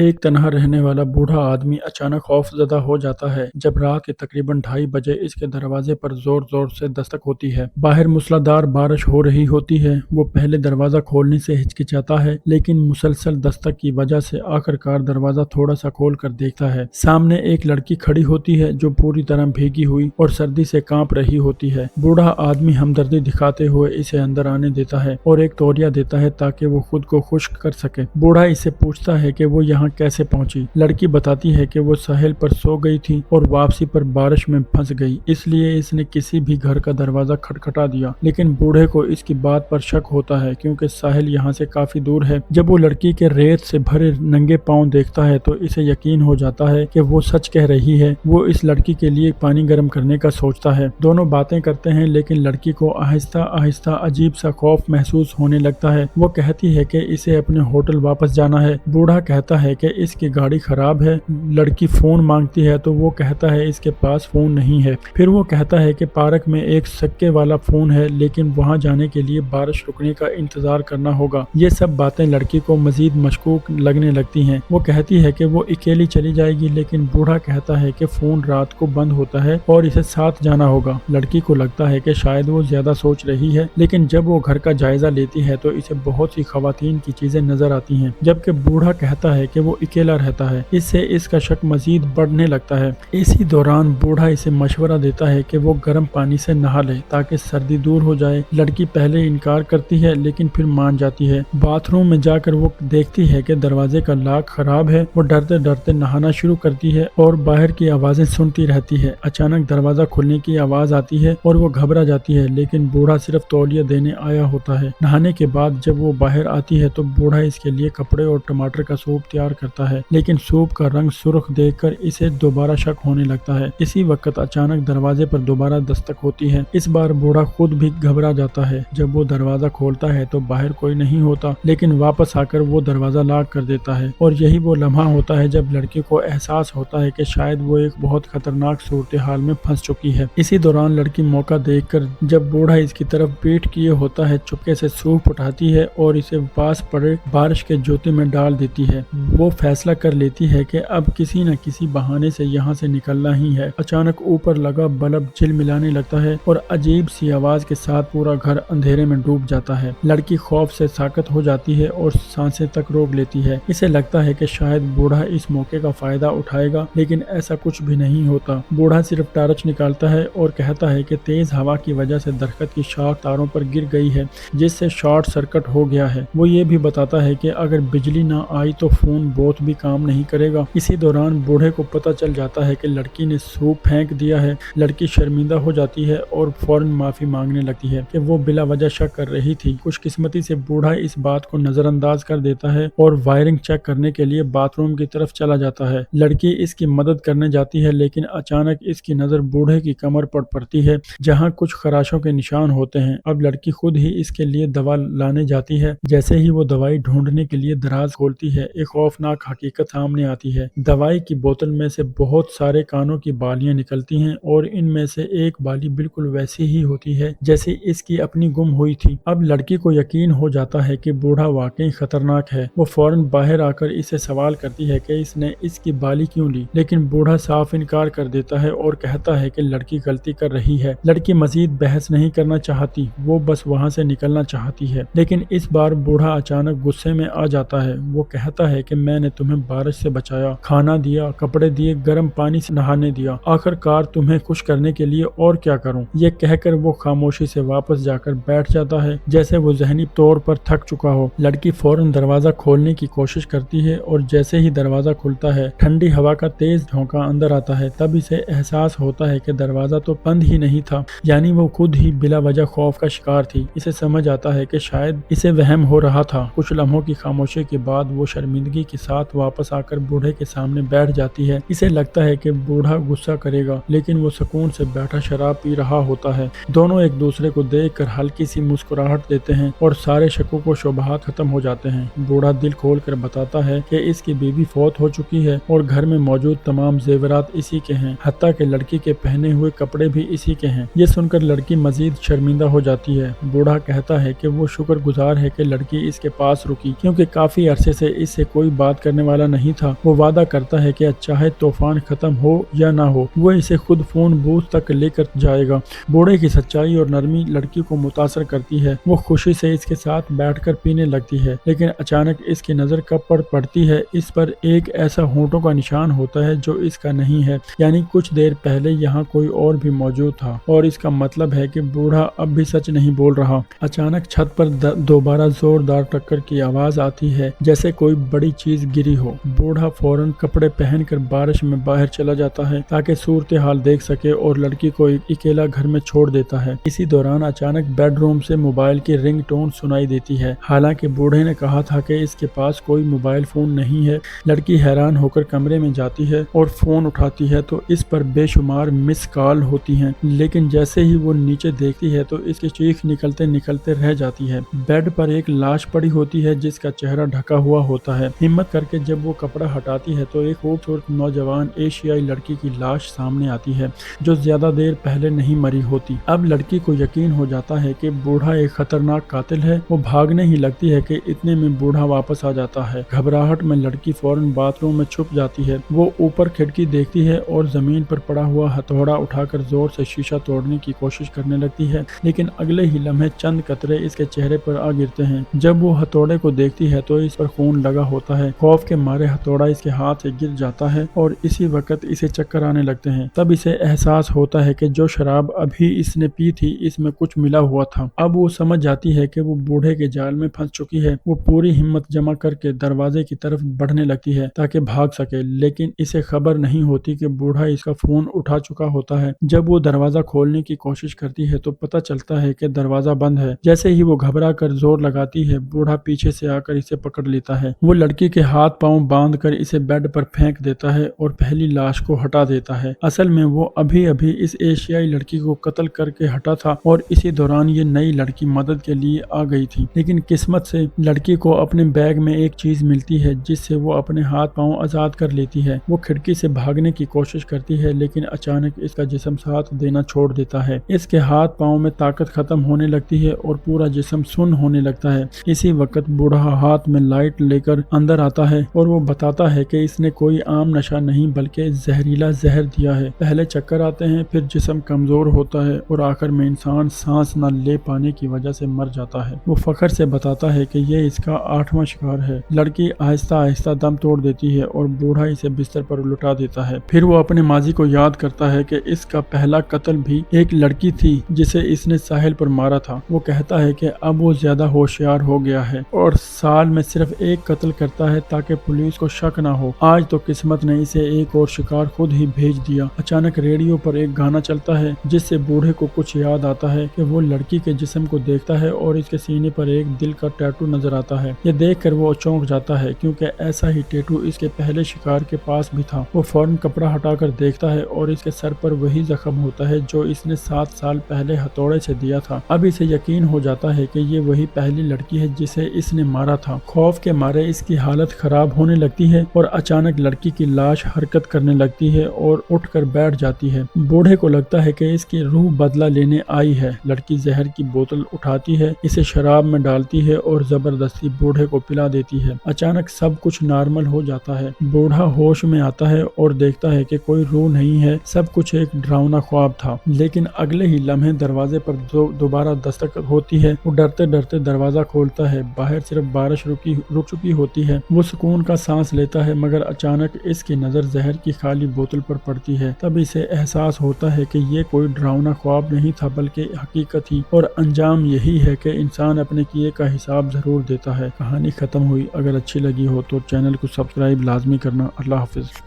ایک تنہا رہنے والا بوڑھا آدمی اچانک خوفزدہ ہو جاتا ہے جب رات کے تقریباً 2:30 اس کے دروازے پر زور زور سے دستک ہوتی ہے۔ باہر موسلادھار بارش ہو رہی ہوتی ہے۔ وہ پہلے دروازہ کھولنے سے ہچکچاتا ہے لیکن مسلسل دستک کی وجہ سے آخرکار دروازہ تھوڑا سا کھول کر دیکھتا ہے۔ سامنے ایک لڑکی کھڑی ہوتی ہے جو پوری طرح بھیگی ہوئی اور سردی سے کانپ رہی ہوتی ہے۔ بوڑھا آدمی ہمدردی دکھاتے ہوئے اسے اندر آنے دیتا ہے اور ایک تولیہ دیتا ہے تاکہ وہ خود کو خشک کر سکے۔ بوڑھا اسے پوچھتا ہے کہ وہ یہاں کیسے پہنچی۔ لڑکی بتاتی ہے کہ وہ ساحل پر سو گئی تھی اور واپسی پر بارش میں پھنس گئی، اس لیے اس نے کسی بھی گھر کا دروازہ کھٹکھٹا دیا۔ لیکن بوڑھے کو اس کی بات پر شک ہوتا ہے کیونکہ ساحل یہاں سے کافی دور ہے۔ جب وہ لڑکی کے ریت سے بھرے ننگے پاؤں دیکھتا ہے تو اسے یقین ہو جاتا ہے کہ وہ سچ کہہ رہی ہے۔ وہ اس لڑکی کے لیے پانی گرم کرنے کا سوچتا ہے۔ دونوں باتیں کرتے ہیں لیکن لڑکی کو آہستہ آہستہ عجیب سا خوف محسوس ہونے لگتا ہے۔ وہ کہتی ہے کہ اسے اپنے ہوٹل واپس جانا ہے۔ بوڑھا کہتا ہے کہ اس کی گاڑی خراب ہے۔ لڑکی فون مانگتی ہے تو وہ کہتا ہے اس کے پاس فون نہیں ہے۔ پھر وہ کہتا ہے کہ پارک میں ایک سکے والا فون ہے لیکن وہاں جانے کے لیے بارش رکنے کا انتظار کرنا ہوگا۔ یہ سب باتیں لڑکی کو مزید مشکوک لگنے لگتی ہیں۔ وہ کہتی ہے کہ وہ اکیلی چلی جائے گی لیکن بوڑھا کہتا ہے کہ فون رات کو بند ہوتا ہے اور اسے ساتھ جانا ہوگا۔ لڑکی کو لگتا ہے کہ شاید وہ زیادہ سوچ رہی ہے لیکن جب وہ گھر کا جائزہ لیتی ہے تو اسے بہت سی خواتین کی چیزیں نظر آتی ہیں جبکہ بوڑھا کہتا ہے کہ وہ اکیلا رہتا ہے۔ اس سے اس کا شک مزید بڑھنے لگتا ہے۔ اسی دوران بوڑھا اسے مشورہ دیتا ہے کہ وہ گرم پانی سے نہا لے تاکہ سردی دور ہو جائے۔ لڑکی پہلے انکار کرتی ہے لیکن پھر مان جاتی ہے۔ باتھ روم میں جا کر وہ دیکھتی ہے کہ دروازے کا لاک خراب ہے۔ وہ ڈرتے ڈرتے نہانا شروع کرتی ہے اور باہر کی آوازیں سنتی رہتی ہے۔ اچانک دروازہ کھلنے کی آواز آتی ہے اور وہ گھبرا جاتی ہے لیکن بوڑھا صرف تولیہ دینے آیا ہوتا ہے۔ نہانے کے بعد جب وہ باہر آتی ہے تو بوڑھا اس کے لیے کپڑے اور ٹماٹر کا سوپ تیار کرتا ہے لیکن سوپ کا رنگ سرخ دیکھ کر اسے دوبارہ شک ہونے لگتا ہے۔ اسی وقت اچانک دروازے پر دوبارہ دستک ہوتی ہے۔ اس بار بوڑھا خود بھی گھبرا جاتا ہے۔ جب وہ دروازہ کھولتا ہے تو باہر کوئی نہیں ہوتا لیکن واپس آ کر وہ دروازہ لاک کر دیتا ہے اور یہی وہ لمحہ ہوتا ہے جب لڑکی کو احساس ہوتا ہے کہ شاید وہ ایک بہت خطرناک صورتحال میں پھنس چکی ہے۔ اسی دوران لڑکی موقع دیکھ کر جب بوڑھا اس کی طرف پیٹھ کیے ہوتا ہے چپکے سے سوپ اٹھاتی ہے اور اسے پاس پڑے بارش کے جوتے میں ڈال دیتی ہے۔ وہ فیصلہ کر لیتی ہے کہ اب کسی نہ کسی بہانے سے یہاں سے نکلنا ہی ہے۔ اچانک اوپر لگا بلب جھلملانے لگتا ہے اور عجیب سی آواز کے ساتھ پورا گھر اندھیرے میں ڈوب جاتا ہے۔ لڑکی خوف سے ساکت ہو جاتی ہے اور سانسیں تک روک لیتی ہے۔ اسے لگتا ہے کہ شاید بوڑھا اس موقع کا فائدہ اٹھائے گا لیکن ایسا کچھ بھی نہیں ہوتا۔ بوڑھا صرف ٹارچ نکالتا ہے اور کہتا ہے کہ تیز ہوا کی وجہ سے درخت کی شاخ تاروں پر گر گئی ہے جس سے شارٹ سرکٹ ہو گیا ہے۔ وہ یہ بھی بتاتا ہے کہ اگر بجلی نہ آئی تو فون بوتھ بھی کام نہیں کرے گا۔ اسی دوران بوڑھے کو پتہ چل جاتا ہے کہ لڑکی نے سوپ پھینک دیا ہے۔ لڑکی شرمندہ ہو جاتی ہے اور فوراً معافی مانگنے لگتی ہے کہ وہ بلا وجہ شک کر رہی تھی۔ خوش قسمتی سے بوڑھا اس بات کو نظر انداز کر دیتا ہے اور وائرنگ چیک کرنے کے لیے باتھ روم کی طرف چلا جاتا ہے۔ لڑکی اس کی مدد کرنے جاتی ہے لیکن اچانک اس کی نظر بوڑھے کی کمر پر پڑتی ہے جہاں کچھ خراشوں کے نشان ہوتے ہیں۔ اب لڑکی خود ہی اس کے لیے دوا لانے جاتی ہے۔ جیسے ہی وہ دوائی ڈھونڈنے کے لیے دراز کھولتی ہے ایک خوفناک حقیقت سامنے آتی ہے۔ دوائی کی بوتل میں سے بہت سارے کانوں کی بالیاں نکلتی ہیں اور ان میں سے ایک بالی بالکل ویسی ہی ہوتی ہے جیسے اس کی اپنی گم ہوئی تھی۔ اب لڑکی کو یقین ہو جاتا ہے کہ بوڑھا واقعی خطرناک ہے۔ وہ فوراً باہر آ کر اسے سوال کرتی ہے کہ اس نے اس کی بالی کیوں لی لیکن بوڑھا صاف انکار کر دیتا ہے اور کہتا ہے کہ لڑکی غلطی کر رہی ہے۔ لڑکی مزید بحث نہیں کرنا چاہتی، وہ بس وہاں سے نکلنا چاہتی ہے لیکن اس بار بوڑھا اچانک غصے میں آ جاتا ہے۔ وہ کہتا ہے کہ میں نے تمہیں بارش سے بچایا، کھانا دیا، کپڑے دیے، گرم پانی سے نہانے دیا، آخر کار تمہیں خوش کرنے کے لیے اور کیا کروں۔ یہ کہہ کر وہ خاموشی سے واپس جا کر بیٹھ جاتا ہے جیسے وہ ذہنی طور پر تھک چکا ہو۔ لڑکی فوراً دروازہ کھولنے کی کوشش کرتی ہے اور جیسے ہی دروازہ کھلتا ہے ٹھنڈی ہوا کا تیز جھونکا اندر آتا ہے۔ تب اسے احساس ہوتا ہے کہ دروازہ تو بند ہی نہیں تھا، یعنی وہ خود ہی بلا وجہ خوف کا شکار تھی۔ اسے سمجھ آتا ہے کہ شاید اسے وہم ہو رہا تھا۔ کچھ لمحوں کی خاموشی کے بعد وہ شرمندگی کے ساتھ واپس آ کر بوڑھے کے سامنے بیٹھ جاتی ہے۔ اسے لگتا ہے کہ بوڑھا غصہ کرے گا لیکن وہ سکون سے بیٹھا شراب پی رہا ہوتا ہے۔ دونوں ایک دوسرے کو دیکھ کر ہلکی سی مسکراہٹ دیتے ہیں اور سارے شکوک و شبہات ختم ہو جاتے ہیں۔ بوڑھا دل کھول کر بتاتا ہے کہ اس کی بیوی فوت ہو چکی ہے اور گھر میں موجود تمام زیورات اسی کے ہیں، حتیٰ کہ لڑکی کے پہنے ہوئے کپڑے بھی اسی کے ہیں۔ یہ سن کر لڑکی مزید شرمندہ ہو جاتی ہے۔ بوڑھا کہتا ہے کہ وہ شکر گزار ہے کہ لڑکی اس کے پاس رکی کیونکہ کافی عرصے سے اس سے کوئی بات بات کرنے والا نہیں تھا۔ وہ وعدہ کرتا ہے کہ چاہے طوفان ختم ہو یا نہ ہو، وہ اسے خود فون بوتھ تک لے کر جائے گا۔ بوڑھے کی سچائی اور نرمی لڑکی کو متاثر کرتی ہے۔ وہ خوشی سے اس کے ساتھ بیٹھ کر پینے لگتی ہے، لیکن اچانک اس کی نظر کب پڑتی ہے اس پر ایک ایسا ہونٹوں کا نشان ہوتا ہے جو اس کا نہیں ہے، یعنی کچھ دیر پہلے یہاں کوئی اور بھی موجود تھا، اور اس کا مطلب ہے کہ بوڑھا اب بھی سچ نہیں بول رہا۔ اچانک چھت پر دوبارہ زوردار ٹکر کی آواز آتی ہے، جیسے کوئی بڑی چیز گری ہو۔ بوڑھا فوراً کپڑے پہن کر بارش میں باہر چلا جاتا ہے تاکہ صورتحال دیکھ سکے اور لڑکی کو اکیلا گھر میں چھوڑ دیتا ہے۔ اسی دوران اچانک بیڈ روم سے موبائل کی رنگ ٹون سنائی دیتی ہے، حالانکہ بوڑھے نے کہا تھا کہ اس کے پاس کوئی موبائل فون نہیں ہے۔ لڑکی حیران ہو کر کمرے میں جاتی ہے اور فون اٹھاتی ہے تو اس پر بے شمار مس کال ہوتی ہیں، لیکن جیسے ہی وہ نیچے دیکھتی ہے تو اس کی چیخ نکلتے نکلتے رہ جاتی ہے۔ بیڈ پر ایک لاش پڑی ہوتی ہے جس کا چہرہ ڈھکا ہوا ہوتا ہے۔ ہمت کر کے جب وہ کپڑا ہٹاتی ہے تو ایک خوبصورت نوجوان ایشیائی لڑکی کی لاش سامنے آتی ہے جو زیادہ دیر پہلے نہیں مری ہوتی۔ اب لڑکی کو یقین ہو جاتا ہے کہ بوڑھا ایک خطرناک قاتل ہے۔ وہ بھاگنے ہی لگتی ہے کہ اتنے میں بوڑھا واپس آ جاتا ہے۔ گھبراہٹ میں لڑکی فوراً باتھ روم میں چھپ جاتی ہے۔ وہ اوپر کھڑکی دیکھتی ہے اور زمین پر پڑا ہوا ہتھوڑا اٹھا کر زور سے شیشہ توڑنے کی کوشش کرنے لگتی ہے، لیکن اگلے ہی لمحے چند قطرے اس کے چہرے پر آ گرتے ہیں۔ جب وہ ہتھوڑے کو دیکھتی ہے تو اس پر خون لگا ہوتا ہے۔ خوف کے مارے ہتھوڑا اس کے ہاتھ سے گر جاتا ہے اور اسی وقت اسے چکر آنے لگتے ہیں۔ تب اسے احساس ہوتا ہے کہ جو شراب ابھی اس نے پی تھی اس میں کچھ ملا ہوا تھا۔ اب وہ سمجھ جاتی ہے کہ وہ بوڑھے کے جال میں پھنس چکی ہے۔ وہ پوری ہمت جمع کر کے دروازے کی طرف بڑھنے لگتی ہے تاکہ بھاگ سکے، لیکن اسے خبر نہیں ہوتی کہ بوڑھا اس کا فون اٹھا چکا ہوتا ہے۔ جب وہ دروازہ کھولنے کی کوشش کرتی ہے تو پتہ چلتا ہے کہ دروازہ بند ہے۔ جیسے ہی وہ گھبرا کر زور لگاتی ہے، بوڑھا پیچھے سے آ کر اسے پکڑ لیتا ہے۔ وہ لڑکی کے ہاتھ پاؤں باندھ کر اسے بیڈ پر پھینک دیتا ہے اور پہلی لاش کو ہٹا دیتا ہے۔ اصل میں وہ ابھی اس ایشیائی لڑکی کو قتل کر کے ہٹا تھا اور اسی دوران یہ نئی لڑکی مدد کے لیے آ گئی تھی، لیکن قسمت سے لڑکی کو اپنے بیگ میں ایک چیز ملتی ہے جس سے وہ اپنے ہاتھ پاؤں آزاد کر لیتی ہے۔ وہ کھڑکی سے بھاگنے کی کوشش کرتی ہے، لیکن اچانک اس کا جسم ساتھ دینا چھوڑ دیتا ہے۔ اس کے ہاتھ پاؤں میں طاقت ختم ہونے لگتی ہے اور پورا جسم سن ہونے لگتا ہے۔ اسی وقت بوڑھا ہاتھ میں لائٹ لے کر اندر آتا ہے اور وہ بتاتا ہے کہ اس نے کوئی عام نشہ نہیں بلکہ زہریلا زہر دیا ہے۔ پہلے چکر آتے ہیں، پھر جسم کمزور ہوتا ہے اور آخر میں انسان سانس نہ لے پانے کی وجہ سے مر جاتا ہے۔ وہ فخر سے بتاتا ہے کہ یہ اس کا 8واں شکار ہے۔ لڑکی آہستہ آہستہ دم توڑ دیتی ہے اور بوڑھا اسے بستر پر لٹا دیتا ہے۔ پھر وہ اپنے ماضی کو یاد کرتا ہے کہ اس کا پہلا قتل بھی ایک لڑکی تھی جسے اس نے ساحل پر مارا تھا۔ وہ کہتا ہے کہ اب وہ زیادہ ہوشیار ہو گیا ہے اور سال میں صرف ایک قتل کرتا ہے تاکہ پولیس کو شک نہ ہو۔ آج تو قسمت نے اسے ایک اور شکار خود ہی بھیج دیا۔ اچانک ریڈیو پر ایک گانا چلتا ہے جس سے بوڑھے کو کچھ یاد آتا ہے کہ وہ لڑکی کے جسم کو دیکھتا ہے اور اس کے سینے پر ایک دل کا ٹیٹو نظر آتا ہے۔ یہ دیکھ کر وہ چونک جاتا ہے کیونکہ ایسا ہی ٹیٹو اس کے پہلے شکار کے پاس بھی تھا۔ وہ فوراً کپڑا ہٹا کر دیکھتا ہے اور اس کے سر پر وہی زخم ہوتا ہے جو اس نے 7 سال پہلے ہتھوڑے سے دیا تھا۔ اب اسے یقین ہو جاتا ہے کہ یہ وہی پہلی لڑکی ہے جسے اس نے مارا تھا۔ خوف کے مارے اس کی حالت خراب ہونے لگتی ہے اور اچانک لڑکی کی لاش حرکت کرنے لگتی ہے اور اٹھ کر بیٹھ جاتی ہے۔ بوڑھے کو لگتا ہے کہ اس کی روح بدلہ لینے آئی ہے۔ لڑکی زہر کی بوتل اٹھاتی ہے، اسے شراب میں ڈالتی ہے اور زبردستی بوڑھے کو پلا دیتی ہے۔ اچانک سب کچھ نارمل ہو جاتا ہے۔ بوڑھا ہوش میں آتا ہے اور دیکھتا ہے کہ کوئی روح نہیں ہے، سب کچھ ایک ڈراؤنا خواب تھا۔ لیکن اگلے ہی لمحے دروازے پر دوبارہ دستک ہوتی ہے۔ وہ ڈرتے ڈرتے دروازہ کھولتا ہے۔ باہر صرف بارش رک چکی ہوتی ہے۔ وہ سکون کا سانس لیتا ہے مگر اچانک اس کی نظر زہر کی خالی بوتل پر پڑتی ہے۔ تب اسے احساس ہوتا ہے کہ یہ کوئی ڈراؤنا خواب نہیں تھا بلکہ حقیقت ہی، اور انجام یہی ہے کہ انسان اپنے کیے کا حساب ضرور دیتا ہے۔ کہانی ختم ہوئی۔ اگر اچھی لگی ہو تو چینل کو سبسکرائب لازمی کرنا۔ اللہ حافظ۔